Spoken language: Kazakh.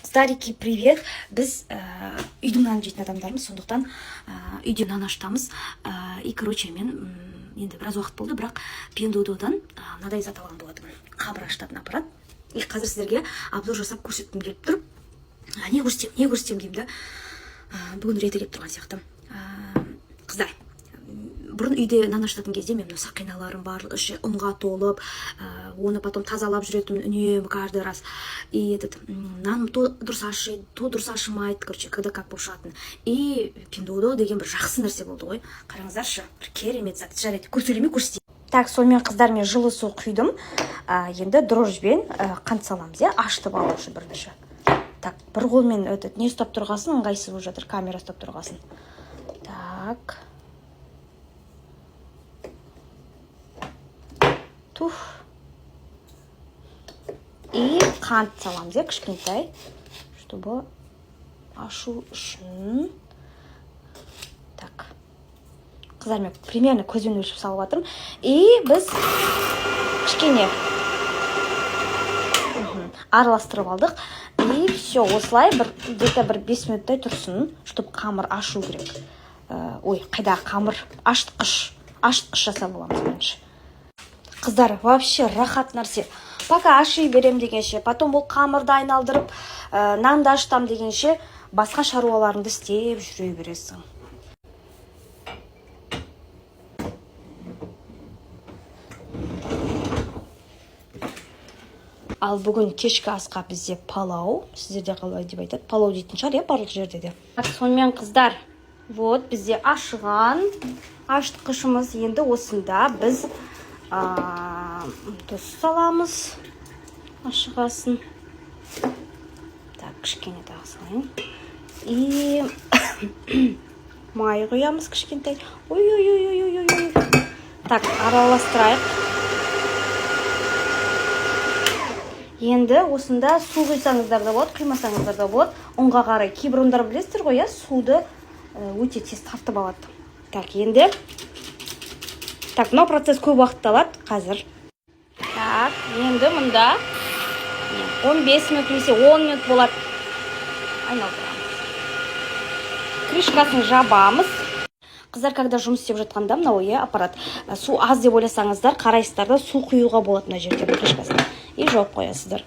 Старики, привет! Біз үйдің нанын жейтін адамдармыз, сондықтан үйде нан ашытамыз. И, короче, мен енді біраз уақыт болды, бірақ Пендододан мынадай зат алған болатынмын. Қамыр ашытатын аппарат. И қазір сіздерге обзор жасап көрсеткім келіп тұр. Не көрсетем деймін да. Бүгін реті келіп тұрған сияқты. Қыздар, бұрын үйде нан ашытатын кезде мен сақиналарым барлық іші ұнға толып, оны потом тазалап жүретінмін үнемі каждый раз. И наным то дұрыс ашиды, то дұрыс ашымайды, короче, когда как болып шығатын. И Пендодо деген бір жақсы нәрсе болды ғой. Қараңыздаршы, бір керемет зат. Жарайды, көсөлеме көрсетейін. Так, сонымен қыздар, мен жылы су құйдым. Енді дрожжбен қант саламыз, ашытып алу үшін бірінші. Так, бір қолмен не ұстап тұрғасын, ыңғайсыз болып жатыр, камера ұстап тұрғасын. Так. Туф. И қант саламыз, кішкентай, чтобы ашу үшін. Так. Қыздар, мен примерно көзбен өлшіп салып жатырмын. И біз кішкене араластырып алдық. И все, осылай где-то бір 5 минуттай тұрсын, чтобы қамыр ашу керек. Ой, қайда қамыр? Ашытқыш жасап аламыз бірінші. Қыздар, вообще рахат нәрсе. Пока аши берем дегенше, потом бұл қамырды айналдырып, нанды ашытам дегенше, басқа шаруаларыңды істеп жүре бересің. Ал бүгін кешкі асқа бізде палау, сіздерде қалай деп айтады, палау дейтін шығар, барлық жерде де. Сонымен қыздар, вот бізде ашыған ашытқышымыз, енді осында біз тұз саламыз, ашығасын. Так, кішкене тағы салайын. И май құямыз кішкентай. Ой. Так, араластырайық. Енді осында су құйсаңыздар да болады, құймасаңыздар да болады. Ұнға қарай. Кейбір ұндар білесіздер ғой, суды өте тез тартып алады. Так, енді. Так, мынау процесс көп уақытты алады қазір. Так, енді мұнда 15 минут немесе 10 минут болады. Айналдырамыз. Крышкасын жабамыз. Қыздар, когда жұмыс істеп жатқанда мынау аппарат су аз деп ойласаңыздар, қарайсыздар да су құюға болады мына жерде крышкасын. И жауып қоясыздар.